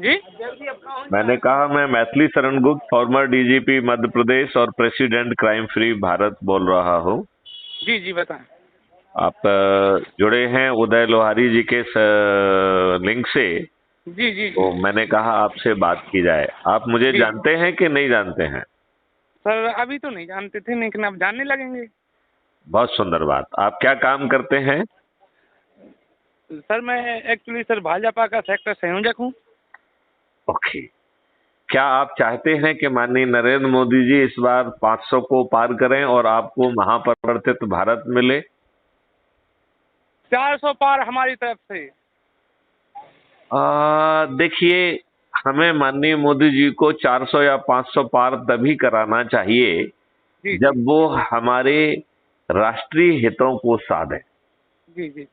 जी। मैंने कहा मैं मैथिली शरण गुप्त, फॉर्मर डीजीपी मध्य प्रदेश और प्रेसिडेंट क्राइम फ्री भारत बोल रहा हूँ। जी जी बताएं। आप जुड़े हैं उदय लोहारी जी के लिंक से, जी जी तो जी मैंने कहा आपसे बात की जाए। आप मुझे जी। जानते हैं कि नहीं जानते हैं? सर अभी तो नहीं जानते थे, लेकिन अब जानने लगेंगे। बहुत सुंदर बात। आप क्या काम करते हैं? सर मैं एक्चुअली सर भाजपा का सेक्टर संयोजक हूँ। ओके। क्या आप चाहते हैं कि माननीय नरेंद्र मोदी जी इस बार 500 को पार करें और आपको महापरिवर्तित भारत मिले? 400 पार हमारी तरफ से। देखिए, हमें माननीय मोदी जी को 400 या 500 पार तभी कराना चाहिए जी जी जब वो हमारे राष्ट्रीय हितों को साधे। जी जी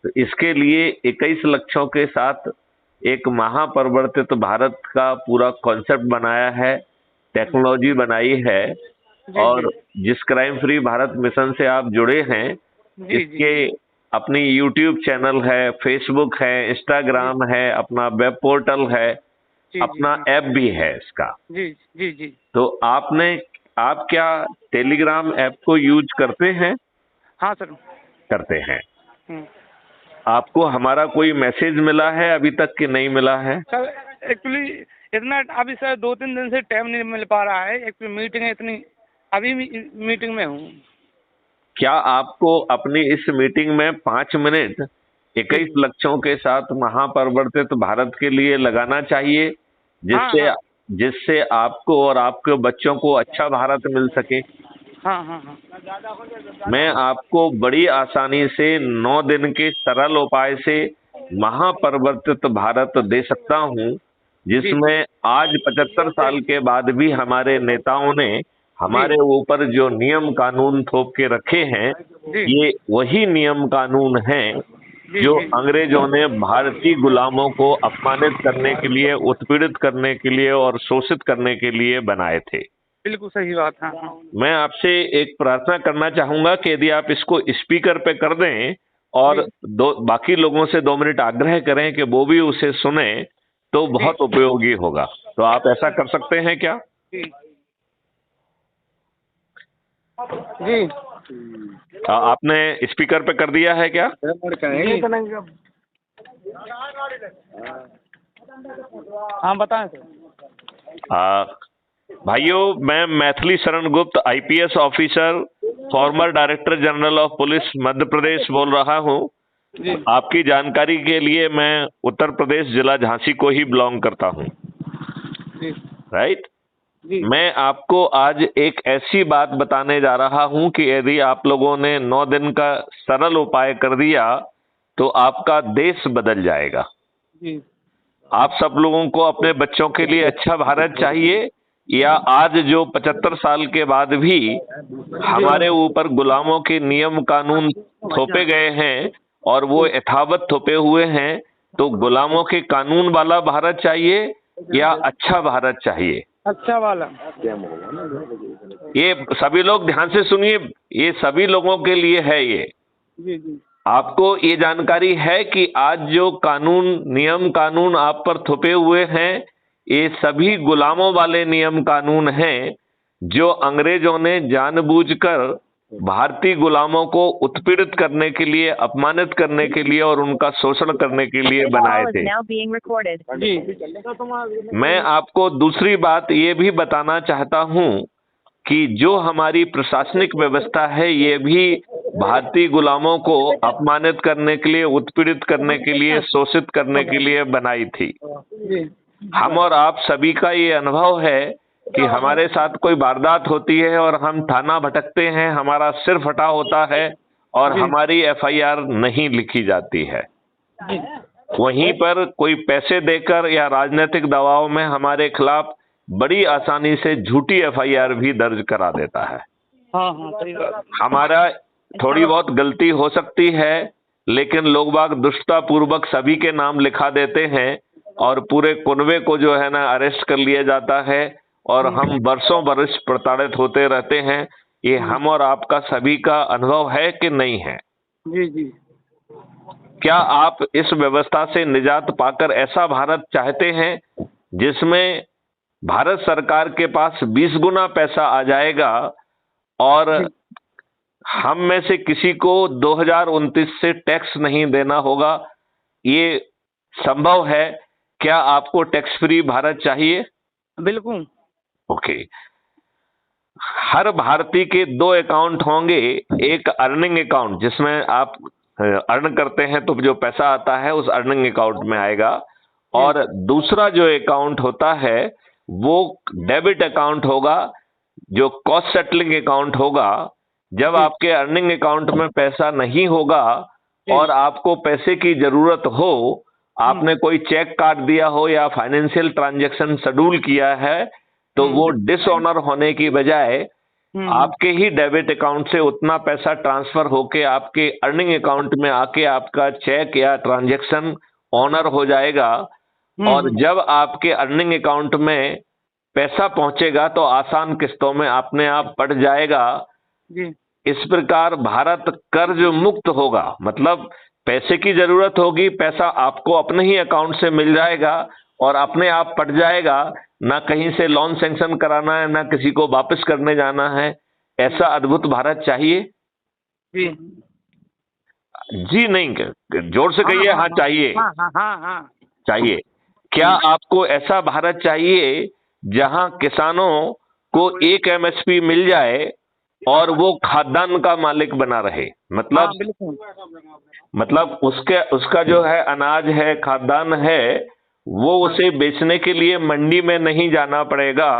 तो इसके लिए 21 लक्ष्यों के साथ एक महापरिवर्तित भारत का पूरा कॉन्सेप्ट बनाया है, टेक्नोलॉजी बनाई है। जी जी और जिस क्राइम फ्री भारत मिशन से आप जुड़े हैं, जी जी इसके अपनी यूट्यूब चैनल है, फेसबुक है, जी इंस्टाग्राम है, अपना वेब पोर्टल है, जी जी अपना ऐप भी है इसका। जी जी जी। तो आप क्या टेलीग्राम ऐप को यूज करते हैं? हाँ सर। करते हैं। हम्म। आपको हमारा कोई मैसेज मिला है अभी तक कि नहीं मिला है? सर एक्चुअली इतना अभी सर 2-3 दिन से टाइम नहीं मिल पा रहा है। एक्चुअली मीटिंग है इतनी, अभी मीटिंग में हूँ। क्या आपको अपनी इस मीटिंग में 5 मिनट 21 जी। लक्ष्यों के साथ महापरिवर्तित भारत के लिए लगाना चाहिए, हाँ जिससे हाँ जिससे आपको और आपके बच्चों को अच्छा भारत मिल सके? हाँ हाँ हाँ। मैं आपको बड़ी आसानी से 9 दिन के सरल उपाय से महापरिवर्तित भारत दे सकता हूं, जी जी जिसमें आज 75 साल के बाद भी हमारे नेताओं ने जी हमारे ऊपर जो नियम कानून थोप के रखे हैं, जी ये वही नियम कानून हैं जी जो जी। अंग्रेजों ने भारतीय गुलामों को अपमानित करने के लिए, उत्पीड़ित करने के लिए और शोषित करने के लिए बनाए थे। बिल्कुल सही बात है। हाँ मैं आपसे एक प्रार्थना करना चाहूंगा कि यदि आप इसको स्पीकर पे कर दें और जी दो बाकी लोगों से 2 मिनट आग्रह करें कि वो भी उसे सुने, तो जी बहुत उपयोगी होगा। तो आप ऐसा कर सकते हैं क्या? जी जी। आपने स्पीकर पे कर दिया है क्या? जी। हाँ बताएं सर। भाइयों, मैं Maithili Sharan Gupt, IPS officer, former director general of police Madhya Pradesh बोल रहा हूं। जी आपकी जानकारी के लिए मैं उत्तर प्रदेश जिला झांसी को ही बिलोंग करता हूं। जी राइट। जी मैं आपको आज एक ऐसी बात बताने जा रहा हूं कि यदि आप लोगों ने 9 दिन का सरल उपाय कर दिया तो आपका देश बदल जाएगा। जी आप सब लोगों को अपने बच्चों के लिए अच्छा भारत चाहिए, या आज जो 75 साल के बाद भी हमारे ऊपर गुलामों के नियम कानून थोपे गए हैं और वो यथावत थोपे हुए हैं, तो गुलामों के कानून वाला भारत चाहिए या अच्छा भारत चाहिए? अच्छा वाला। ये सभी लोग ध्यान से सुनिए, ये सभी लोगों के लिए है। ये जी जी आपको ये जानकारी है कि आज जो कानून, नियम कानून आप पर थोपे हुए हैं, ये सभी गुलामों वाले नियम कानून हैं जो अंग्रेजों ने जानबूझकर भारतीय गुलामों को उत्पीड़ित करने के लिए, अपमानित करने के लिए और उनका शोषण करने के लिए बनाए थे। जी। मैं आपको दूसरी बात ये भी बताना चाहता हूं कि जो हमारी प्रशासनिक व्यवस्था है, ये भी भारतीय गुलामों को अपमानित करने के लिए, उत्पीड़ित करने के लिए, शोषित करने के लिए बनाई थी। जी हम और आप सभी का ये अनुभव है कि हमारे साथ कोई वारदात होती है और हम थाना भटकते हैं, हमारा सिर फटा होता है और जी हमारी एफआईआर नहीं लिखी जाती है। जी। वहीं पर कोई पैसे देकर या राजनीतिक दबाव में हमारे खिलाफ बड़ी आसानी से झूठी एफआईआर भी दर्ज करा देता है। हाँ हाँ सही बात। हमारा थोड़ी बहुत गलती हो सकती है, लेकिन लोग बाग दुष्टता पूर्वक सभी के नाम लिखा देते हैं और पूरे कुनबे को जो है ना अरेस्ट कर लिया जाता है और हम वर्षों वर्ष प्रताड़ित होते रहते हैं। ये हम और आपका सभी का अनुभव है कि नहीं है? जी जी क्या आप इस व्यवस्था से निजात पाकर ऐसा भारत चाहते हैं जिसमें भारत सरकार के पास 20 गुना पैसा आ जाएगा और हम में से किसी को 2029 से टैक्स नहीं देना होगा? ये संभव है? क्या आपको टैक्स फ्री भारत चाहिए? बिल्कुल। ओके। हर भारतीय के 2 अकाउंट होंगे, एक अर्निंग अकाउंट जिसमें आप अर्न करते हैं तो जो पैसा आता है उस अर्निंग अकाउंट में आएगा, और दूसरा जो अकाउंट होता है वो डेबिट अकाउंट होगा, जो कॉस्ट सेटलिंग अकाउंट होगा। जब आपके अर्निंग अकाउंट में पैसा नहीं होगा और आपको पैसे की जरूरत हो, आपने कोई चेक काट दिया हो या फाइनेंशियल ट्रांजैक्शन शेड्यूल किया है, तो वो डिसऑनर होने की बजाय आपके ही डेबिट अकाउंट से उतना पैसा ट्रांसफर होके आपके अर्निंग अकाउंट में आके आपका चेक या ट्रांजैक्शन ऑनर हो जाएगा। और जब आपके अर्निंग अकाउंट में पैसा पहुंचेगा तो आसान किस्तों में अपने आप बढ़ जाएगा। इस प्रकार भारत कर्ज मुक्त होगा, मतलब पैसे की जरूरत होगी, पैसा आपको अपने ही अकाउंट से मिल जाएगा और अपने आप पट जाएगा, ना कहीं से लोन सैंक्शन कराना है, ना किसी को वापस करने जाना है। ऐसा अद्भुत भारत चाहिए? जी जी नहीं, जोर से कहिए। हाँ चाहिए। हाँ चाहिए। क्या आपको ऐसा भारत चाहिए जहां किसानों को एक एमएसपी मिल जाए और वो खाद्यान्न का मालिक बना रहे? मतलब उसका जो है अनाज है, खाद्यान्न है, वो उसे बेचने के लिए मंडी में नहीं जाना पड़ेगा,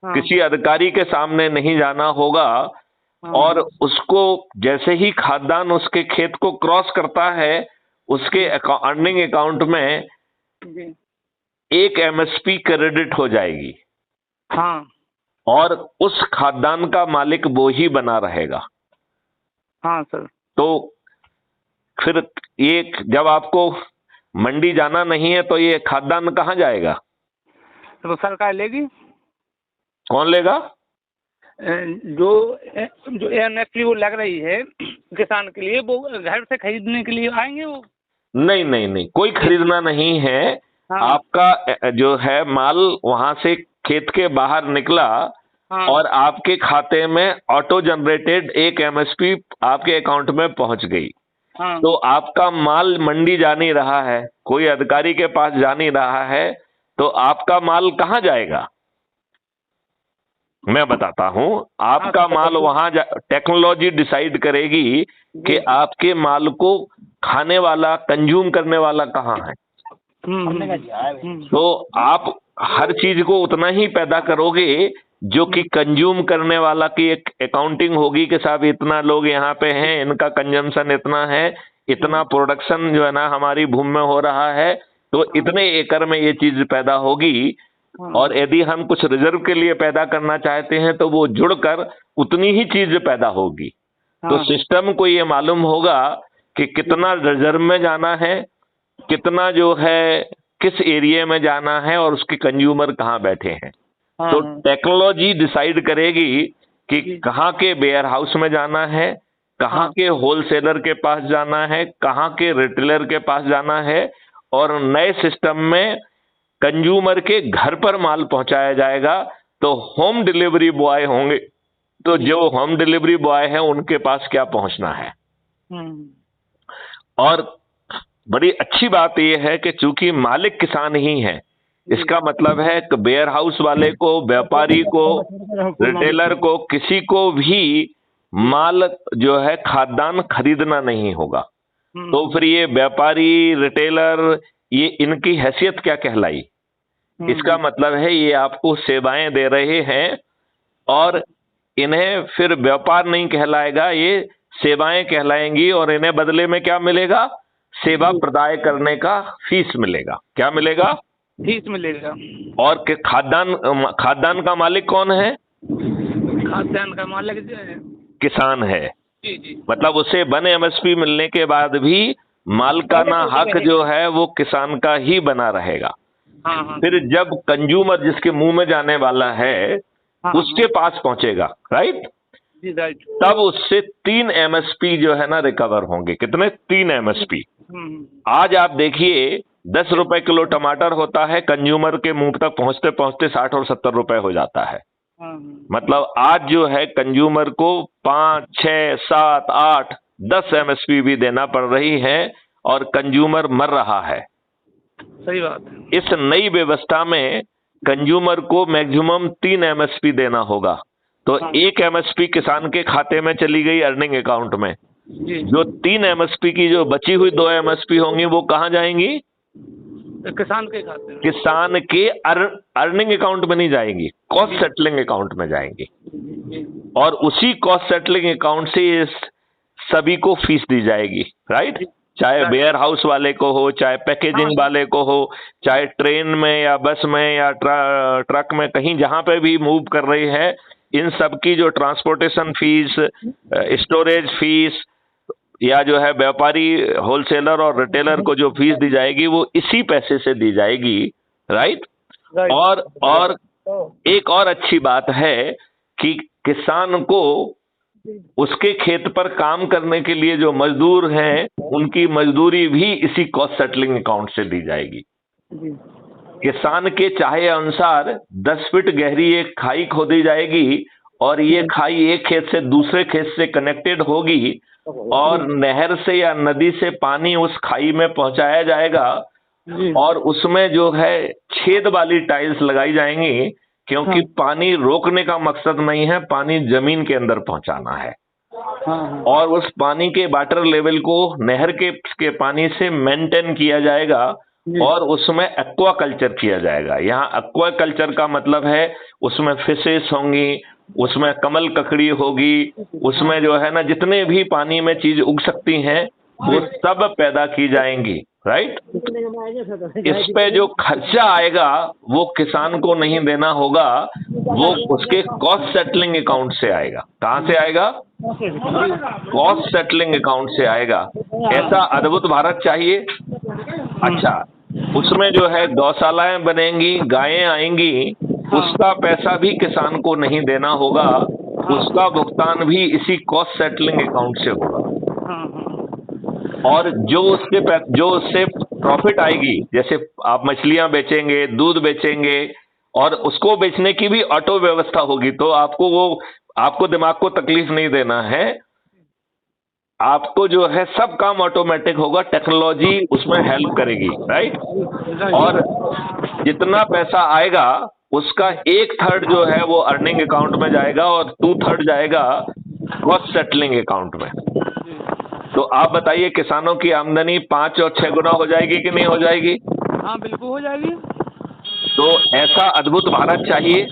किसी अधिकारी के सामने नहीं जाना होगा, और उसको जैसे ही खाद्यान्न उसके खेत को क्रॉस करता है, उसके अर्निंग अकाउंट में एक एमएसपी क्रेडिट हो जाएगी। हाँ। और उस खाद्यान्न का मालिक वो ही बना रहेगा। हाँ सर। तो फिर ये जब आपको मंडी जाना नहीं है तो ये खाद्यान्न कहाँ जाएगा? तो सरकार लेगी। कौन लेगा? जो एमएसपी वो लग रही है किसान के लिए, वो घर से खरीदने के लिए आएंगे वो? नहीं, कोई खरीदना नहीं है। हाँ। आपका जो है माल वहां से खेत के बाहर निकला। हाँ। और आपके खाते में ऑटो जनरेटेड एक एमएसपी आपके अकाउंट में पहुंच गई। हाँ। तो आपका माल मंडी जा नहीं रहा है, कोई अधिकारी के पास जा नहीं रहा है, तो आपका माल कहाँ जाएगा? मैं बताता हूं। आपका माल वहां टेक्नोलॉजी डिसाइड करेगी कि आपके माल को खाने वाला, कंज्यूम करने वाला कहाँ है। तो आप हर चीज को उतना ही पैदा करोगे जो कि कंज्यूम करने वाला की एक अकाउंटिंग होगी कि साहब इतना लोग यहाँ पे हैं, इनका कंजम्पशन इतना है, इतना प्रोडक्शन जो है ना हमारी भूमि में हो रहा है, तो इतने एकड़ में ये चीज पैदा होगी। और यदि हम कुछ रिजर्व के लिए पैदा करना चाहते हैं तो वो जुड़कर उतनी ही चीज पैदा होगी। तो सिस्टम को ये मालूम होगा कि कितना रिजर्व में जाना है, कितना जो है किस एरिया में जाना है, और उसके कंज्यूमर कहाँ बैठे हैं। तो टेक्नोलॉजी डिसाइड करेगी कि कहाँ के वेयर हाउस में जाना है, कहाँ के होलसेलर के पास जाना है, कहाँ के रिटेलर के पास जाना है, और नए सिस्टम में कंज्यूमर के घर पर माल पहुंचाया जाएगा। तो होम डिलीवरी बॉय होंगे, तो जो होम डिलीवरी बॉय है उनके पास क्या पहुंचना है। और बड़ी अच्छी बात यह है कि चूंकि मालिक किसान ही है, इसका मतलब है कि वेयर हाउस वाले को, व्यापारी को, रिटेलर को, किसी को भी माल जो है खाद्यान्न खरीदना नहीं होगा। तो फिर ये व्यापारी, रिटेलर, ये इनकी हैसियत क्या कहलाई? इसका मतलब है ये आपको सेवाएं दे रहे हैं, और इन्हें फिर व्यापार नहीं कहलाएगा, ये सेवाएं कहलाएंगी। और इन्हें बदले में क्या मिलेगा? सेवा प्रदाय करने का फीस मिलेगा। क्या मिलेगा? फीस मिलेगा। और खाद्यान्न का मालिक कौन है? खाद्यान्न का मालिक किसान है। जी। मतलब उसे वन एमएसपी मिलने के बाद भी मालिकाना हक जो है वो किसान का ही बना रहेगा। फिर जब कंज्यूमर जिसके मुंह में जाने वाला है उसके पास पहुंचेगा, राइट, तब उससे 3 एमएसपी जो है ना रिकवर होंगे। कितने? 3 एमएसपी। आज आप देखिए 10 रुपए किलो टमाटर होता है, कंज्यूमर के मुंह तक पहुंचते पहुंचते 60 और 70 रुपए हो जाता है। मतलब आज जो है कंज्यूमर को 5, 6, 7, 8, 10 एमएसपी भी देना पड़ रही है और कंज्यूमर मर रहा है। सही बात है। इस नई व्यवस्था में कंज्यूमर को मैक्सिमम 3 एमएसपी देना होगा, तो 1 एमएसपी किसान के खाते में चली गई अर्निंग अकाउंट में। जो 3 एमएसपी की जो बची हुई 2 एमएसपी होंगी वो कहाँ जाएंगी? किसान के खाते में। किसान के अर्निंग अकाउंट में नहीं जाएंगी, कॉस्ट सेटलिंग अकाउंट में जाएंगी। और उसी कॉस्ट सेटलिंग अकाउंट से इस सभी को फीस दी जाएगी, राइट? चाहे वेयर हाउस वाले को हो, चाहे पैकेजिंग वाले को हो, चाहे ट्रेन में या बस में या ट्रक में, कहीं जहां पे भी मूव कर रही है, इन सब की जो ट्रांसपोर्टेशन फीस, स्टोरेज फीस या जो है व्यापारी होलसेलर और रिटेलर को जो फीस दी जाएगी वो इसी पैसे से दी जाएगी, राइट? और एक और अच्छी बात है कि किसान को उसके खेत पर काम करने के लिए जो मजदूर हैं उनकी मजदूरी भी इसी कॉस्ट सेटलिंग अकाउंट से दी जाएगी। किसान के चाहे अनुसार 10 फीट गहरी एक खाई खोदी जाएगी और ये खाई एक खेत से दूसरे खेत से कनेक्टेड होगी और नहर से या नदी से पानी उस खाई में पहुंचाया जाएगा और उसमें जो है छेद वाली टाइल्स लगाई जाएंगी, क्योंकि पानी रोकने का मकसद नहीं है, पानी जमीन के अंदर पहुंचाना है। और उस पानी के वाटर लेवल को नहर के पानी से मेंटेन किया जाएगा और उसमें एक्वा कल्चर किया जाएगा। यहाँ एक्वा कल्चर का मतलब है उसमें फिशेस होंगी, उसमें कमल ककड़ी होगी, उसमें जो है ना जितने भी पानी में चीज उग सकती हैं वो सब पैदा की जाएंगी, राइट? इस पे जो खर्चा आएगा वो किसान को नहीं देना होगा, वो उसके कॉस्ट सेटलिंग अकाउंट से आएगा। कहां से आएगा? कॉस्ट सेटलिंग अकाउंट से आएगा। ऐसा अद्भुत भारत चाहिए। अच्छा, उसमें जो है गौशालाएं बनेंगी, गायें आएंगी, उसका पैसा भी किसान को नहीं देना होगा, उसका भुगतान भी इसी कॉस्ट सेटलिंग अकाउंट से होगा। और जो उससे प्रॉफिट आएगी, जैसे आप मछलियां बेचेंगे, दूध बेचेंगे और उसको बेचने की भी ऑटो व्यवस्था होगी, तो आपको दिमाग को तकलीफ नहीं देना है। आपको जो है सब काम ऑटोमेटिक होगा, टेक्नोलॉजी उसमें हेल्प करेगी, राइट? और जितना पैसा आएगा उसका 1/3 जो है वो अर्निंग अकाउंट में जाएगा और 2/3 जाएगा कॉस्ट सेटलिंग अकाउंट में। तो आप बताइए, किसानों की आमदनी 5 और 6 गुना हो जाएगी कि नहीं हो जाएगी? हाँ, बिल्कुल हो जाएगी। तो ऐसा अद्भुत भारत चाहिए।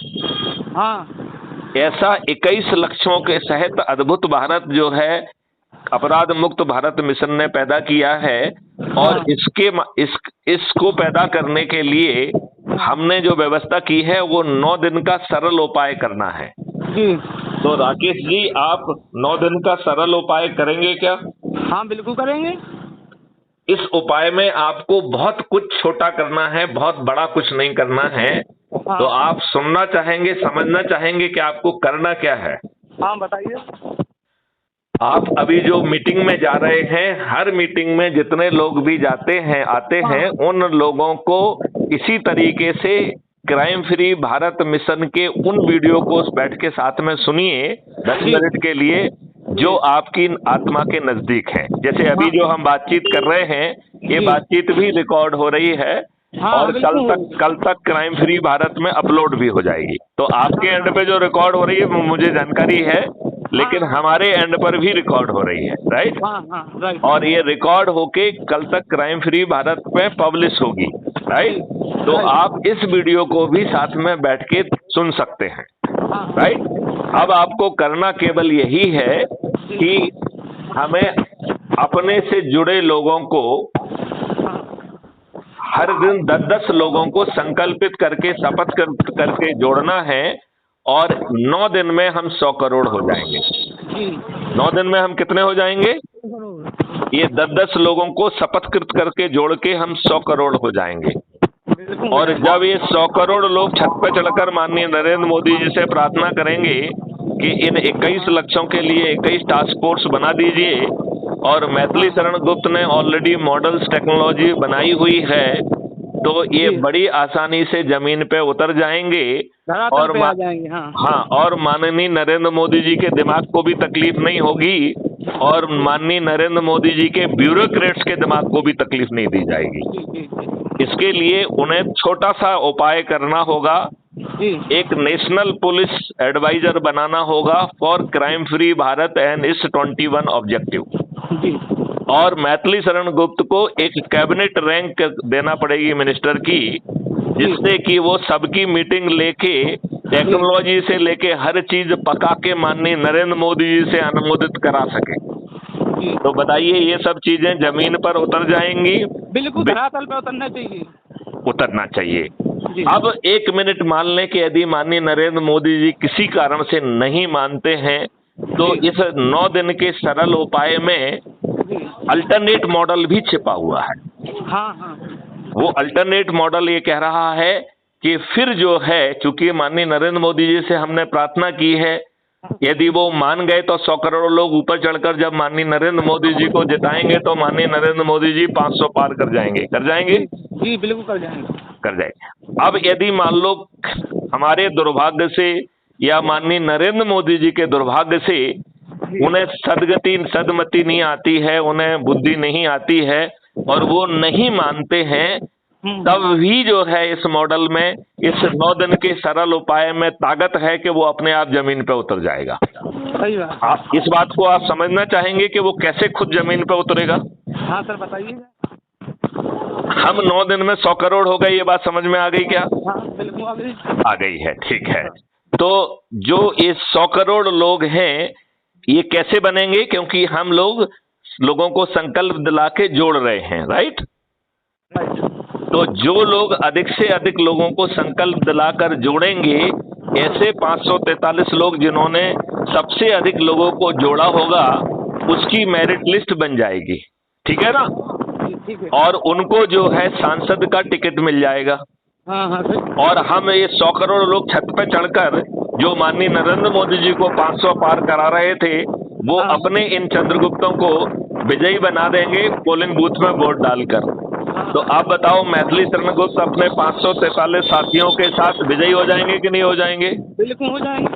हाँ, ऐसा 21 लक्ष्यों के सहित अद्भुत भारत जो है अपराध मुक्त भारत मिशन ने पैदा किया है। और इसको पैदा करने के लिए हमने जो व्यवस्था की है वो 9 दिन का सरल उपाय करना है। तो राकेश जी, आप 9 दिन का सरल उपाय करेंगे क्या? हाँ, बिल्कुल करेंगे। इस उपाय में आपको बहुत कुछ छोटा करना है, बहुत बड़ा कुछ नहीं करना है। तो आप सुनना चाहेंगे, समझना चाहेंगे कि आपको करना क्या है? हाँ, बताइए। आप अभी जो मीटिंग में जा रहे हैं, हर मीटिंग में जितने लोग भी जाते हैं आते हैं, उन लोगों को इसी तरीके से क्राइम फ्री भारत मिशन के उन वीडियो को बैठ के साथ में सुनिए 10 मिनट के लिए, जो आपकी आत्मा के नजदीक है। जैसे अभी जो हम बातचीत कर रहे हैं, ये बातचीत भी रिकॉर्ड हो रही है और कल तक क्राइम फ्री भारत में अपलोड भी हो जाएगी। तो आपके एंड पे जो रिकॉर्ड हो रही है मुझे जानकारी है, लेकिन हमारे एंड पर भी रिकॉर्ड हो रही है, राइट? राइट। और ये रिकॉर्ड होके कल तक क्राइम फ्री भारत में पब्लिश होगी, राइट? तो आप इस वीडियो को भी साथ में बैठ के सुन सकते हैं, राइट? अब आपको करना केवल यही है कि हमें अपने से जुड़े लोगों को हर दिन 10-10 लोगों को संकल्पित करके, शपथ करके जोड़ना है और 9 दिन में हम 100 करोड़ हो जाएंगे। 9 दिन में हम कितने हो जाएंगे? ये 10-10 लोगों को शपथकृत करके जोड़ के हम 100 करोड़ हो जाएंगे। और जब ये 100 करोड़ लोग छत पे चढ़कर माननीय नरेंद्र मोदी जी से प्रार्थना करेंगे कि इन 21 लक्ष्यों के लिए 21 टास्क फोर्स बना दीजिए, और मैथिली शरण गुप्त ने ऑलरेडी मॉडल्स टेक्नोलॉजी बनाई हुई है, तो ये बड़ी आसानी से जमीन पे उतर जाएंगे और पे आ जाएंगे। हाँ हाँ, और माननीय नरेंद्र मोदी जी के दिमाग को भी तकलीफ नहीं होगी और माननीय नरेंद्र मोदी जी के ब्यूरोक्रेट्स के दिमाग को भी तकलीफ नहीं दी जाएगी। इसके लिए उन्हें छोटा सा उपाय करना होगा, एक नेशनल पुलिस एडवाइजर बनाना होगा for crime free Bharat and इस 21 ऑब्जेक्टिव, और मैथिली शरण गुप्त को एक कैबिनेट रैंक देना पड़ेगी मिनिस्टर की, जिससे कि वो सबकी मीटिंग लेके टेक्नोलॉजी से लेके हर चीज पका के माननीय नरेंद्र मोदी जी से अनुमोदित करा सके। तो बताइए, ये सब चीजें जमीन पर उतर जाएंगी? बिल्कुल धरातल पे उतरना चाहिए, उतरना चाहिए। अब 1 मिनट मान लें कि यदि माननीय नरेंद्र मोदी जी किसी कारण से नहीं मानते हैं, तो इस 9 दिन के सरल उपाय में अल्टरनेट मॉडल भी छिपा हुआ है। हाँ। वो अल्टरनेट मॉडल ये कह रहा है कि फिर जो है, चूंकि माननीय नरेंद्र मोदी जी से हमने प्रार्थना की है, यदि वो मान गए तो 100 करोड़ लोग ऊपर चढ़कर जब माननीय नरेंद्र मोदी जी को जिताएंगे तो माननीय नरेंद्र मोदी जी 500 पार कर जाएंगे। जी बिल्कुल कर जाएंगे। अब यदि मान लो हमारे दुर्भाग्य से या माननीय नरेंद्र मोदी जी के दुर्भाग्य से उन्हें सदमति नहीं आती है, उन्हें बुद्धि नहीं आती है और वो नहीं मानते हैं, तब भी जो है इस मॉडल में, इस 9 दिन के सरल उपाय में ताकत है कि वो अपने आप जमीन पे उतर जाएगा। सही बात। आप इस बात को आप समझना चाहेंगे कि वो कैसे खुद जमीन पे उतरेगा? हाँ सर बताइए। हम 9 दिन में 100 करोड़ हो गए, ये बात समझ में आ गई क्या? हाँ बिल्कुल आ गई है, ठीक है। तो जो ये 100 करोड़ लोग हैं, ये कैसे बनेंगे? क्योंकि हम लोगों को संकल्प दिला के जोड़ रहे हैं, राइट? तो जो लोग अधिक से अधिक लोगों को संकल्प दिलाकर जोड़ेंगे, ऐसे 543 लोग जिन्होंने सबसे अधिक लोगों को जोड़ा होगा, उसकी मेरिट लिस्ट बन जाएगी, ठीक है ना? और उनको जो है सांसद का टिकट मिल जाएगा। हाँ। और हम ये 100 करोड़ लोग छत पे चढ़कर जो माननीय नरेंद्र मोदी जी को 500 पार करा रहे थे, वो अपने इन चंद्रगुप्तों को विजयी बना देंगे पोलिंग बूथ में वोट डालकर। तो आप बताओ, मैथिली शरण गुप्त अपने 543 साथियों के साथ विजयी हो जाएंगे कि नहीं हो जाएंगे? बिल्कुल हो जाएंगे।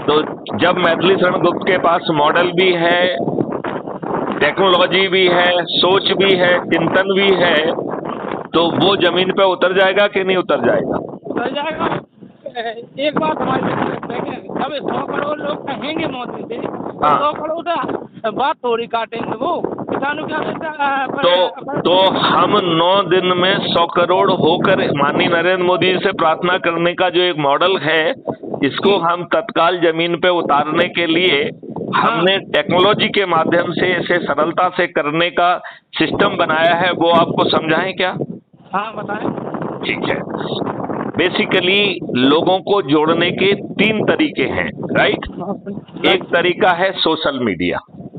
तो जब मैथिली शरण गुप्त के पास मॉडल भी है, टेक्नोलॉजी भी है, सोच भी है, चिंतन भी है, तो वो जमीन पे उतर जाएगा कि नहीं उतर जाएगा? उतर जाएगा। एक बात हमारे जब 100 करोड़ लोग कहेंगे मोदी से, 100 करोड़ का बात थोड़ी काटेंगे वो किसानों क्या। तो हम 9 दिन में 100 करोड़ होकर माननीय नरेंद्र मोदी से प्रार्थना करने का जो एक मॉडल है, इसको हम तत्काल जमीन पे उतारने के लिए हमने टेक्नोलॉजी के माध्यम से इसे सरलता से करने का सिस्टम बनाया है। वो आपको समझाएं क्या? हाँ बताएं। ठीक है। बेसिकली लोगों को जोड़ने के 3 तरीके हैं, राइट? एक तरीका है सोशल मीडिया,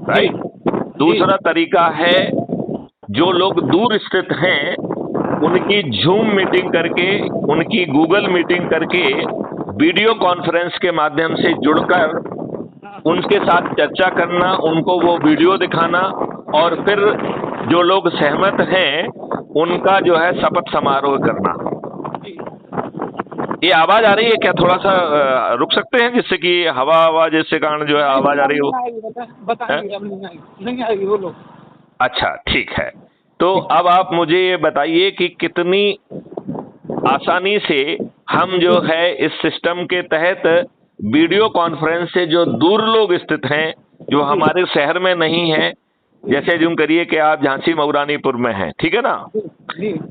राइट? दूसरा तरीका है जो लोग दूर स्थित हैं उनकी जूम मीटिंग करके, उनकी गूगल मीटिंग करके, वीडियो कॉन्फ्रेंस के माध्यम से जुड़कर उनके साथ चर्चा करना, उनको वो वीडियो दिखाना, और फिर जो लोग सहमत हैं उनका जो है शपथ समारोह करना। ये आवाज आ रही है क्या? थोड़ा सा रुक सकते हैं, जिससे कि हवा जिससे कारण जो है आवाज आ रही हो। नहीं आएगी, बोलो। अच्छा ठीक है। तो अब आप मुझे ये बताइए कि कितनी आसानी से हम जो है इस सिस्टम के तहत वीडियो कॉन्फ्रेंस से जो दूर लोग स्थित हैं, जो हमारे शहर में नहीं है, जैसे यूं करिए कि आप झांसी मऊरानीपुर में हैं, ठीक है ना?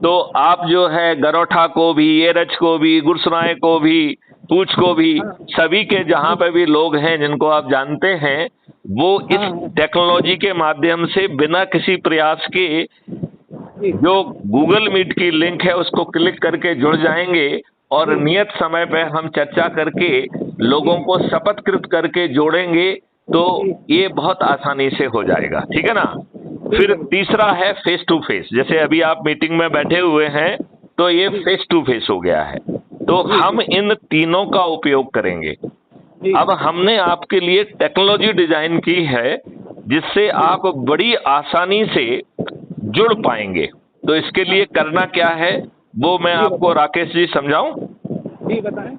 तो आप जो है गरोठा को भी, एरच को भी, गुरसराय को भी, पूछ को भी, सभी के जहां पे भी लोग हैं जिनको आप जानते हैं, वो इस टेक्नोलॉजी के माध्यम से बिना किसी प्रयास के जो गूगल मीट की लिंक है उसको क्लिक करके जुड़ जाएंगे, और नियत समय पे हम चर्चा करके लोगों को शपथकृत करके जोड़ेंगे। तो ये बहुत आसानी से हो जाएगा, ठीक है ना? फिर तीसरा है फेस टू फेस। जैसे अभी आप मीटिंग में बैठे हुए हैं, तो ये फेस टू फेस हो गया है। तो हम इन तीनों का उपयोग करेंगे। अब हमने आपके लिए टेक्नोलॉजी डिजाइन की है जिससे आप बड़ी आसानी से जुड़ पाएंगे। तो इसके लिए करना क्या है वो मैं आपको राकेश जी समझाऊं? जी बताएं।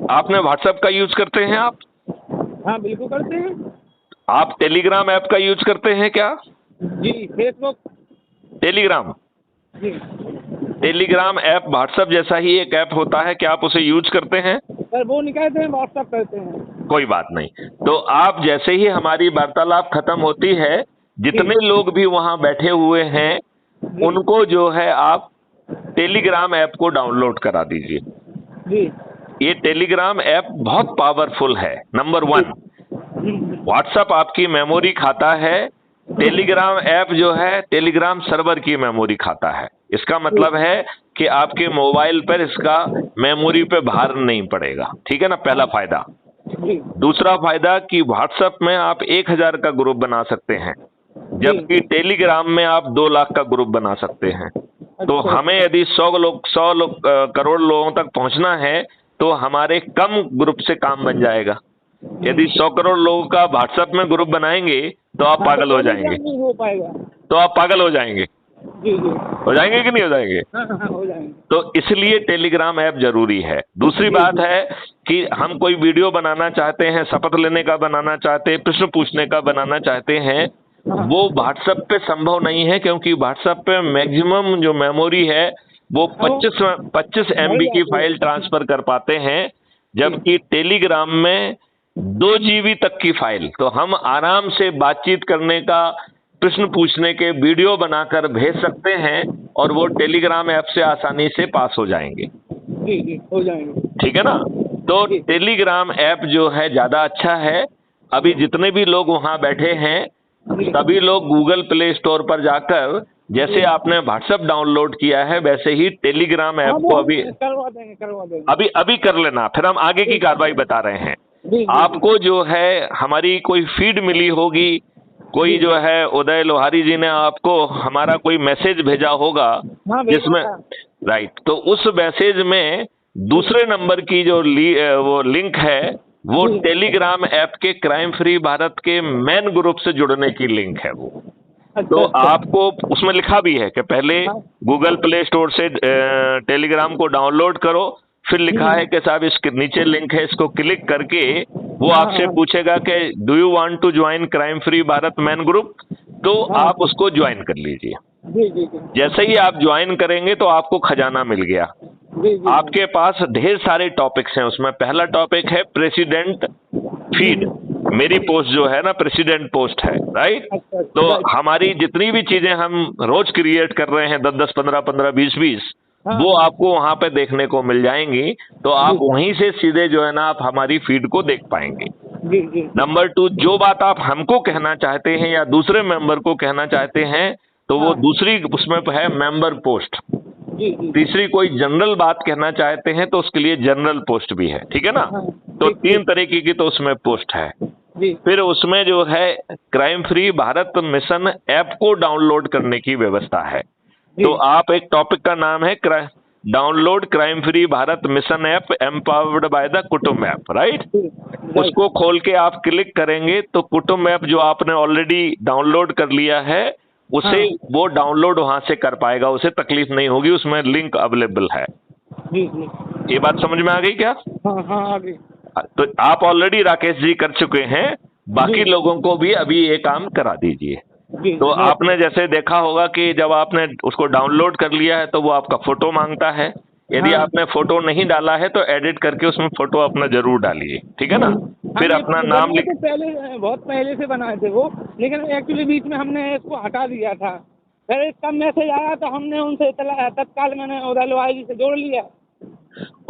आपने व्हाट्सएप का यूज करते हैं आप? हाँ बिल्कुल करते हैं। आप टेलीग्राम ऐप का यूज करते हैं क्या? जी फेसबुक। टेलीग्राम जी टेलीग्राम ऐप व्हाट्सएप जैसा ही एक ऐप होता है, क्या आप उसे यूज करते हैं? सर वो नहीं कहते हैं, व्हाट्सएप करते हैं। कोई बात नहीं। तो आप जैसे ही हमारी वार्तालाप खत्म होती है, जितने लोग भी वहां बैठे हुए हैं उनको जो है आप टेलीग्राम ऐप को डाउनलोड करा दीजिए। जी ये टेलीग्राम ऐप बहुत पावरफुल है। नंबर 1, व्हाट्सएप आपकी मेमोरी खाता है, टेलीग्राम ऐप जो है टेलीग्राम सर्वर की मेमोरी खाता है। इसका मतलब है कि आपके मोबाइल पर इसका मेमोरी पे भार नहीं पड़ेगा। ठीक है ना, पहला फायदा। दूसरा फायदा कि व्हाट्सएप में आप 1000 का ग्रुप बना सकते हैं, जबकि टेलीग्राम में आप 2 लाख का ग्रुप बना सकते हैं। तो हमें यदि 100 लोग करोड़ लोगों तक पहुंचना है तो हमारे कम ग्रुप से काम बन जाएगा। यदि 100 करोड़ लोगों का व्हाट्सएप में ग्रुप बनाएंगे तो आप पागल हो जाएंगे। नहीं हो पाएगा। तो आप पागल हो जाएंगे। जी जी हो जाएंगे कि नहीं हो जाएंगे? हाँ हो जाएंगे। तो इसलिए टेलीग्राम ऐप जरूरी है। दूसरी बात है कि हम कोई वीडियो बनाना चाहते हैं, शपथ लेने का बनाना चाहते हैं, प्रश्न पूछने का बनाना चाहते हैं, वो व्हाट्सएप पे संभव नहीं है, क्योंकि व्हाट्सएप पे मैक्सिमम जो मेमोरी है वो 25 MB की फाइल ट्रांसफर कर पाते हैं, जबकि टेलीग्राम में 2 GB तक की फाइल। तो हम आराम से बातचीत करने का, प्रश्न पूछने के वीडियो बनाकर भेज सकते हैं और वो टेलीग्राम ऐप से आसानी से पास हो जाएंगे। जी हो जाएंगे। ठीक है ना? तो टेलीग्राम ऐप जो है ज्यादा अच्छा है। अभी जितने भी लोग वहां बैठे हैं सभी लोग गूगल प्ले स्टोर पर जाकर, जैसे आपने व्हाट्सएप डाउनलोड किया है वैसे ही टेलीग्राम ऐप को अभी करवा देंगे। अभी कर लेना, फिर हम आगे की कार्रवाई बता रहे हैं। आपको जो है हमारी कोई फीड मिली होगी, कोई जो है उदय लोहारी जी ने आपको हमारा कोई मैसेज भेजा होगा जिसमें, राइट, तो उस मैसेज में दूसरे नंबर की जो वो लिंक है वो टेलीग्राम ऐप के क्राइम फ्री भारत के मेन ग्रुप से जुड़ने की लिंक है वो। तो आपको उसमें लिखा भी है कि पहले गूगल प्ले स्टोर से टेलीग्राम को डाउनलोड करो, फिर लिखा है कि साहब इसके नीचे लिंक है, इसको क्लिक करके वो आपसे पूछेगा कि do you want to join crime free Bharat man group, तो आप उसको ज्वाइन कर लीजिए। जैसे ही आप ज्वाइन करेंगे तो आपको खजाना मिल गया। आपके पास ढेर सारे टॉपिक्स हैं। उसमें पहला टॉपिक है प्रेसिडेंट फीड। मेरी पोस्ट जो है ना प्रेसिडेंट पोस्ट है, राइट। तो हमारी जितनी भी चीजें हम रोज क्रिएट कर रहे हैं 10-10, 15-15, 20-20, वो आपको वहां पे देखने को मिल जाएंगी। तो आप वहीं से सीधे जो है ना आप हमारी फीड को देख पाएंगे। नंबर 2, जो बात आप हमको कहना चाहते हैं या दूसरे मेंबर को कहना चाहते हैं तो वो दूसरी उसमें है मेंबर पोस्ट। तीसरी, कोई जनरल बात कहना चाहते हैं तो उसके लिए जनरल पोस्ट भी है। ठीक है ना? तो 3 तरीके की तो उसमें पोस्ट है। फिर उसमें जो है crime free Bharat mission app को डाउनलोड करने की व्यवस्था है। तो आप एक टॉपिक का नाम है download crime free Bharat mission app empowered by the कुटुंब ऐप, राइट। उसको खोल के आप क्लिक करेंगे तो कुटुंब ऐप जो आपने ऑलरेडी डाउनलोड कर लिया है उसे वो डाउनलोड वहां से कर पाएगा, उसे तकलीफ नहीं होगी, उसमें लिंक अवेलेबल है। ये बात समझ में आ गई क्या? हाँ आ गई। तो आप ऑलरेडी राकेश जी कर चुके हैं, बाकी लोगों को भी अभी ये काम करा दीजिए। तो आपने जैसे देखा होगा कि जब आपने उसको डाउनलोड कर लिया है तो वो आपका फोटो मांगता है। यदि आपने फोटो नहीं डाला है तो एडिट करके उसमें फोटो अपना जरूर डालिए। ठीक है ना? फिर अपना नाम लिख, पहले बहुत पहले से बनाए थे वो, लेकिन एक्चुअली बीच में हमने इसको हटा दिया था। फिर इसका मैसेज आया तो हमने उनसे तत्काल मैंने उदय लोहारी जी से जोड़ लिया।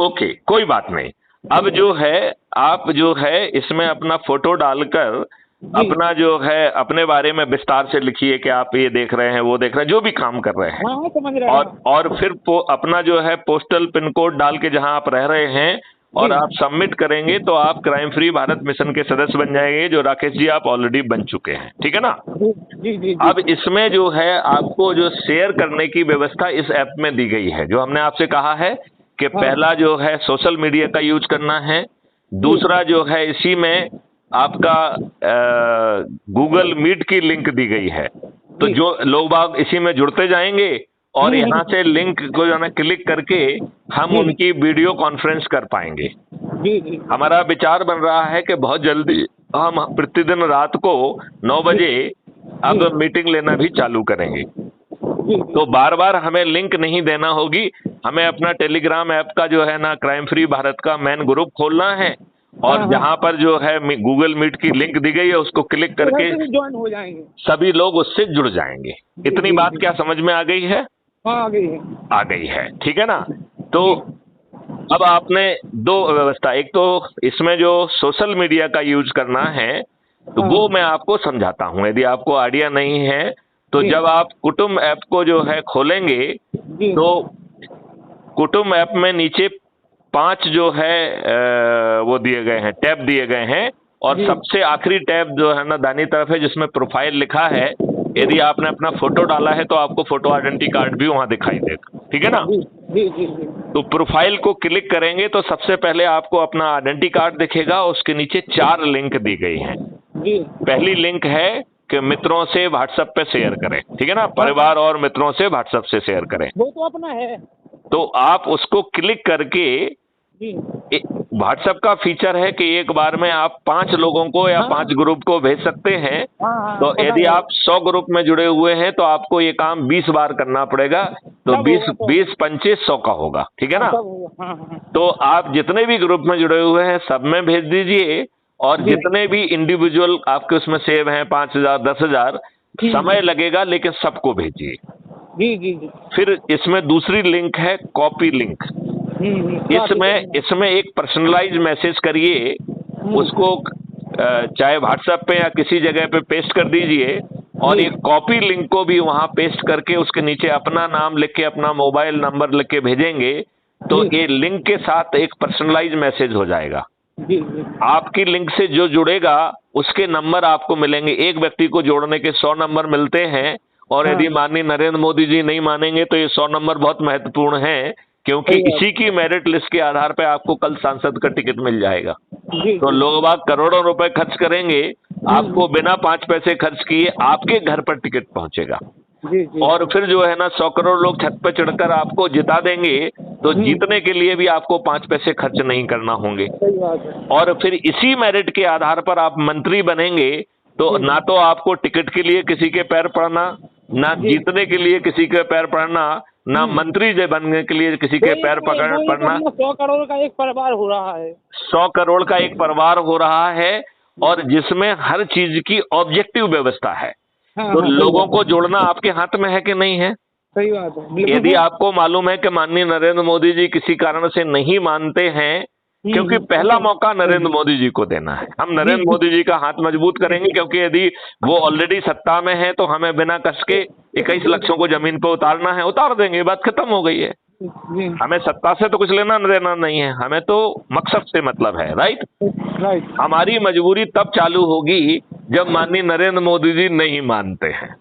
ओके, कोई बात नहीं। अब जो है आप जो है इसमें अपना फोटो डालकर अपना जो है अपने बारे में विस्तार से लिखिए कि आप ये देख रहे हैं, वो देख रहे हैं, जो भी काम कर रहे हैं। समझ रहे हैं। और फिर अपना जो है पोस्टल पिन कोड डाल के जहां आप रह रहे हैं और आप सबमिट करेंगे तो आप क्राइम फ्री भारत मिशन के सदस्य बन जाएंगे, जो राकेश जी आप ऑलरेडी बन चुके हैं। ठीक है ना? जी। अब इसमें जो है आपको जो शेयर करने की व्यवस्था इस ऐप में दी गई है, जो हमने आपसे कहा है कि पहला जो है सोशल मीडिया का यूज करना है, दूसरा जो है इसी में आपका गूगल मीट की लिंक दी गई है। तो जो लोग बाग इसी में जुड़ते जाएंगे और यहाँ से लिंक को जो है ना क्लिक करके हम उनकी वीडियो कॉन्फ्रेंस कर पाएंगे। हमारा विचार बन रहा है कि बहुत जल्दी हम प्रतिदिन रात को 9 बजे अब मीटिंग लेना भी चालू करेंगे। तो बार बार हमें लिंक नहीं देना होगी, हमें अपना टेलीग्राम ऐप का जो है ना क्राइम फ्री भारत का मेन ग्रुप खोलना है और जहां पर जो है गूगल मीट की लिंक दी गई है उसको क्लिक करके ज्वाइन हो जाएंगे, सभी लोग उससे जुड़ जाएंगे। इतनी बात क्या समझ में आ गई है? आ गई है, आ गई है, ठीक है ना। तो अब आपने दो व्यवस्था, एक तो इसमें जो सोशल मीडिया का यूज करना है तो वो मैं आपको समझाता हूं, यदि आपको आइडिया नहीं है तो जब आप कुटुंब ऐप को जो है खोलेंगे तो कुटुंब ऐप में नीचे 5 जो है वो दिए गए हैं, टैब दिए गए हैं और सबसे आखिरी टैब जो है ना दाहिनी तरफ है जिसमें प्रोफाइल लिखा है। यदि आपने अपना फोटो डाला है तो आपको फोटो आइडेंटिटी कार्ड भी वहां दिखाई देगा, ठीक है ना। तो प्रोफाइल को क्लिक करेंगे तो सबसे पहले आपको अपना आइडेंटिटी कार्ड दिखेगा, उसके नीचे 4 लिंक दी गई हैं। पहली लिंक है कि मित्रों से व्हाट्सएप पे शेयर करें, ठीक है ना, परिवार और मित्रों से व्हाट्सएप से शेयर करें, वो तो अपना है। तो आप उसको क्लिक करके व्हाट्सएप का फीचर है कि एक बार में आप 5 लोगों को या 5 ग्रुप को भेज सकते हैं। तो यदि आप 100 ग्रुप में जुड़े हुए हैं तो आपको ये काम 20 बार करना पड़ेगा, तो 20 25 100 का होगा, ठीक है ना। तो आप जितने भी ग्रुप में जुड़े हुए हैं सब में भेज दीजिए और जितने भी इंडिविजुअल आपके उसमें सेव हैं 5000 10,000 समय लगेगा लेकिन सबको भेजिए। जी। फिर इसमें दूसरी लिंक है कॉपी लिंक। इसमें एक पर्सनलाइज मैसेज करिए, उसको चाहे व्हाट्सएप पे या किसी जगह पे पेस्ट कर दीजिए और एक कॉपी लिंक को भी वहां पेस्ट करके उसके नीचे अपना नाम लिख के अपना मोबाइल नंबर लिख के भेजेंगे तो ये लिंक के साथ एक पर्सनलाइज मैसेज हो जाएगा। आपकी लिंक से जो जुड़ेगा उसके नंबर आपको मिलेंगे। एक व्यक्ति को जोड़ने के 100 नंबर मिलते हैं और यदि माननीय नरेंद्र मोदी जी नहीं मानेंगे तो ये 100 नंबर बहुत महत्वपूर्ण है, क्योंकि इसी की मेरिट लिस्ट के आधार पर आपको कल सांसद का टिकट मिल जाएगा। तो लोग बाग करोड़ों रुपए खर्च करेंगे, आपको बिना 5 पैसे खर्च किए आपके घर पर टिकट पहुंचेगा। और फिर जो है ना 100 करोड़ लोग छत पर चढ़कर आपको जिता देंगे, तो जीतने के लिए भी आपको 5 पैसे खर्च नहीं करना होंगे। और फिर इसी मेरिट के आधार पर आप मंत्री बनेंगे, तो ना तो आपको टिकट के लिए किसी के पैर पड़ना, ना जीतने के लिए किसी के पैर पड़ना, ना मंत्री बनने के लिए किसी के पैर पड़ना। 100 करोड़ का एक परिवार हो रहा है, 100 करोड़ का एक परिवार हो रहा है और जिसमें हर चीज की ऑब्जेक्टिव व्यवस्था है। तो लोगों को जोड़ना आपके हाथ में है कि नहीं है? सही बात है। यदि आपको मालूम है कि माननीय नरेंद्र मोदी जी किसी कारण से नहीं मानते हैं, क्योंकि पहला मौका नरेंद्र मोदी जी को देना है, हम नरेंद्र मोदी जी का हाथ मजबूत करेंगे, क्योंकि यदि वो ऑलरेडी सत्ता में है तो हमें बिना कस के 21 लक्षों को जमीन पर उतारना है, उतार देंगे, बात खत्म हो गई है। हमें सत्ता से तो कुछ लेना देना नहीं है, हमें तो मकसद से मतलब है। राइट। हमारी मजबूरी तब चालू होगी जब माननीय नरेंद्र मोदी जी नहीं मानते हैं,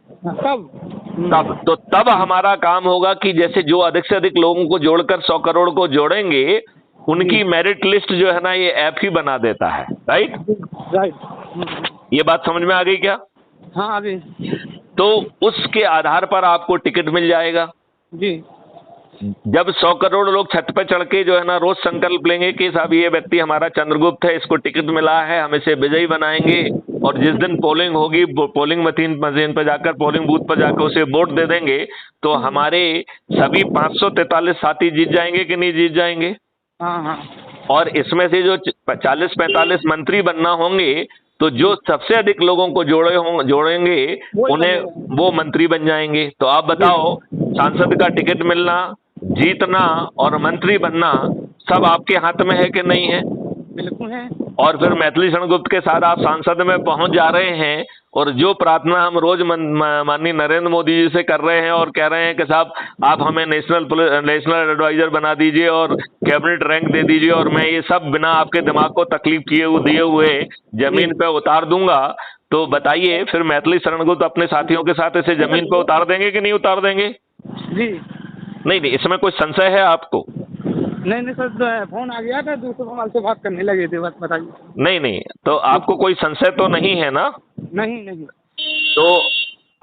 तब हमारा काम होगा कि जैसे जो अधिक से अधिक लोगों को जोड़कर 100 करोड़ को जोड़ेंगे, उनकी मेरिट लिस्ट जो है ना ये ऐप ही बना देता है। राइट। ये बात समझ में आ गई क्या? हाँ, आ गई। तो उसके आधार पर आपको टिकट मिल जाएगा जी। जब 100 करोड़ लोग छत पे चढ़ के जो है ना रोज संकल्प लेंगे कि साहब ये व्यक्ति हमारा चंद्रगुप्त है, इसको टिकट मिला है, हम इसे विजयी बनाएंगे, और जिस दिन पोलिंग होगी पोलिंग मशीन पर जाकर, पोलिंग बूथ पर जाकर उसे वोट दे देंगे, तो हमारे सभी 543 साथी जीत जाएंगे कि नहीं जीत जाएंगे? हाँ। और इसमें से जो 40-45 मंत्री बनना होंगे, तो जो सबसे अधिक लोगों को जोड़ेंगे उन्हें वो मंत्री बन जाएंगे। तो आप बताओ, सांसद का टिकट मिलना, जीतना और मंत्री बनना सब आपके हाथ में है कि नहीं है? बिल्कुल है। और फिर मैथिली शरणगुप्त के साथ आप संसद में पहुंच जा रहे हैं, और जो प्रार्थना हम रोज माननीय नरेंद्र मोदी जी से कर रहे हैं और कह रहे हैं कि साहब आप हमें नेशनल एडवाइजर बना दीजिए और कैबिनेट रैंक दे दीजिए, और मैं ये सब बिना आपके दिमाग को तकलीफ दिए हुए जमीन पे उतार दूंगा, तो बताइए फिर मैथिली शरणगुप्त अपने साथियों के साथ इसे जमीन पे उतार देंगे कि नहीं उतार देंगे? जी। नहीं, इसमें कोई संशय है आपको? नहीं नहीं सर, फोन आ गया था, दूसरे मोबाइल से बात करने लगे थे, बस बताइए। नहीं नहीं, तो आपको कोई संशय तो नहीं है ना? नहीं नहीं। तो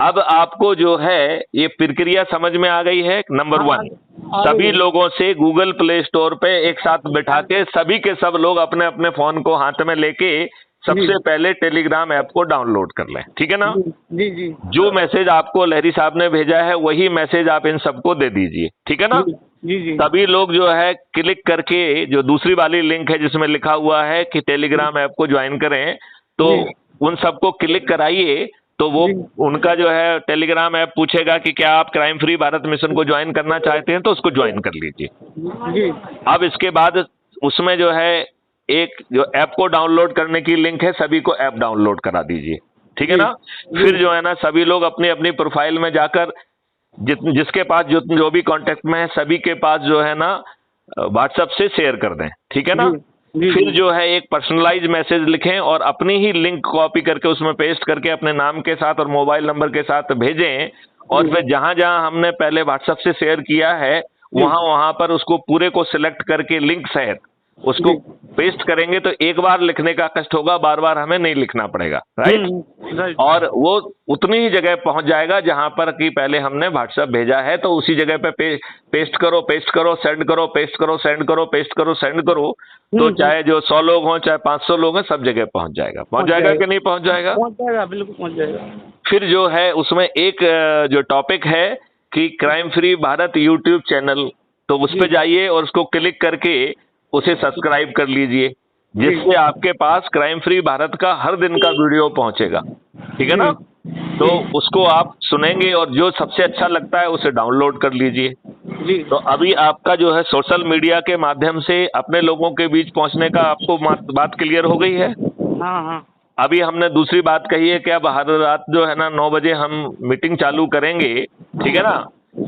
अब आपको जो है ये प्रक्रिया समझ में आ गई है। नंबर हाँ, वन, आ सभी गई है। लोगों से गूगल प्ले स्टोर पे एक साथ बैठा के सभी के सब लोग अपने अपने फोन को हाथ में लेके सबसे पहले टेलीग्राम ऐप को डाउनलोड कर लें, ठीक है ना? जी जी। जो मैसेज आपको लहरी साहब ने भेजा है वही मैसेज आप इन सबको दे दीजिए, ठीक है ना? जी जी। सभी लोग जो है क्लिक करके जो दूसरी वाली लिंक है जिसमें लिखा हुआ है कि टेलीग्राम ऐप को ज्वाइन करें, तो उन सबको क्लिक कराइए। तो वो उनका जो है टेलीग्राम ऐप पूछेगा कि क्या आप क्राइम फ्री भारत मिशन को ज्वाइन करना चाहते हैं, तो उसको ज्वाइन कर लीजिए। जी। अब इसके बाद उसमें जो है एक जो ऐप को डाउनलोड करने की लिंक है, सभी को ऐप डाउनलोड करा दीजिए, ठीक है ना? फिर जो है ना सभी लोग अपनी अपनी प्रोफाइल में जाकर जिसके पास जो भी कांटेक्ट में है सभी के पास जो है ना व्हाट्सएप से शेयर कर दें, ठीक है ना? फिर जो है एक पर्सनलाइज मैसेज लिखें और अपनी ही लिंक कॉपी करके उसमें पेस्ट करके अपने नाम के साथ और मोबाइल नंबर के साथ भेजें। और फिर जहां जहां हमने पहले व्हाट्सएप से शेयर किया है वहां वहां पर उसको पूरे को सिलेक्ट करके लिंक सहित उसको पेस्ट करेंगे, तो एक बार लिखने का कष्ट होगा, बार बार हमें नहीं लिखना पड़ेगा, राइट? और वो उतनी ही जगह पहुंच जाएगा जहां पर कि पहले हमने व्हाट्सएप भेजा है, तो उसी जगह पे पेस्ट करो, सेंड करो, पेस्ट करो, सेंड करो, पेस्ट करो, सेंड करो। तो चाहे जो 100 लोग हों चाहे 500 लोग हैं, सब जगह पहुंच जाएगा। पहुंच जाएगा कि नहीं पहुंच जाएगा? पहुंच जाएगा, बिल्कुल पहुंच जाएगा। फिर जो है उसमें एक जो टॉपिक है कि crime free Bharat YouTube channel, तो उस पर जाइए और उसको क्लिक करके उसे सब्सक्राइब कर लीजिए, जिससे आपके पास क्राइम फ्री भारत का हर दिन का वीडियो पहुंचेगा, ठीक है ना? तो उसको आप सुनेंगे और जो सबसे अच्छा लगता है उसे डाउनलोड कर लीजिए। तो अभी आपका जो है सोशल मीडिया के माध्यम से अपने लोगों के बीच पहुंचने का आपको बात क्लियर हो गई है? हाँ हाँ। अभी हमने दूसरी बात कही है कि अब हर रात जो है ना 9 बजे हम मीटिंग चालू करेंगे, ठीक है ना?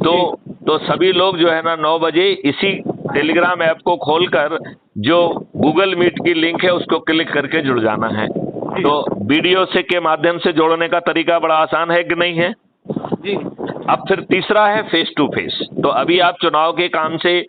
तो सभी लोग जो है ना 9 बजे इसी टेलीग्राम ऐप को खोलकर जो गूगल मीट की लिंक है उसको क्लिक करके जुड़ जाना है। तो वीडियो से के माध्यम से जोड़ने का तरीका बड़ा आसान है कि नहीं है? जी। अब फिर तीसरा है फेस टू फेस। तो अभी आप चुनाव के काम से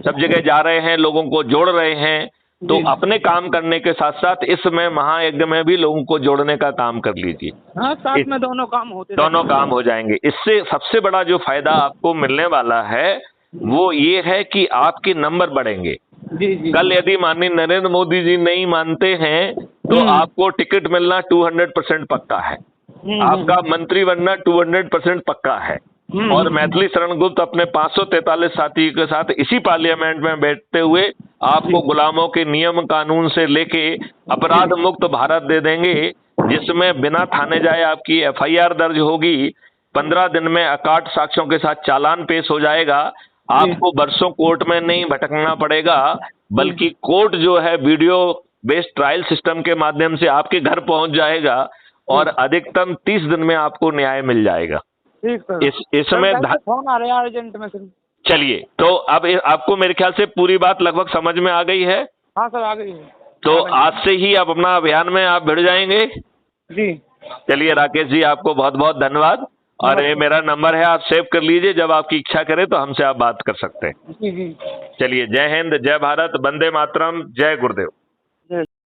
सब जगह जा रहे हैं, लोगों को जोड़ रहे हैं, तो अपने काम करने के साथ साथ इसमें महायज्ञ में भी लोगों को जोड़ने का काम कर लीजिए। हाँ, साथ में दोनों काम हो जाएंगे। इससे सबसे बड़ा जो फायदा आपको मिलने वाला है वो ये है कि आपके नंबर बढ़ेंगे। जी जी। कल यदि माननीय नरेंद्र मोदी जी नहीं मानते हैं तो आपको टिकट मिलना 200% पक्का है, आपका मंत्री बनना 200% पक्का है। और मैथिली शरण गुप्त अपने 543 साथियों के साथ इसी पार्लियामेंट में बैठते हुए आपको गुलामों के नियम कानून से लेके अपराध मुक्त भारत दे देंगे, जिसमें बिना थाने जाए आपकी FIR दर्ज होगी, 15 दिन में अकाट साक्ष्यों के साथ चालान पेश हो जाएगा, आपको बरसों कोर्ट में नहीं भटकना पड़ेगा, बल्कि कोर्ट जो है वीडियो बेस्ड ट्रायल सिस्टम के माध्यम से आपके घर पहुंच जाएगा और अधिकतम 30 दिन में आपको न्याय मिल जाएगा। इसमें फोन आ रहा है अर्जेंट में सर। चलिए, तो अब आपको मेरे ख्याल से पूरी बात लगभग समझ में आ गई है। हाँ सर, आ गई है। तो आज से ही आप अपना अभियान में आप भिड़ जाएंगे। जी। चलिए राकेश जी, आपको बहुत बहुत धन्यवाद। और ये मेरा नंबर है, आप सेव कर लीजिए, जब आपकी इच्छा करे तो हमसे आप बात कर सकते हैं। जी जी। चलिए, जय हिंद, जय भारत, वंदे मातरम, जय गुरुदेव।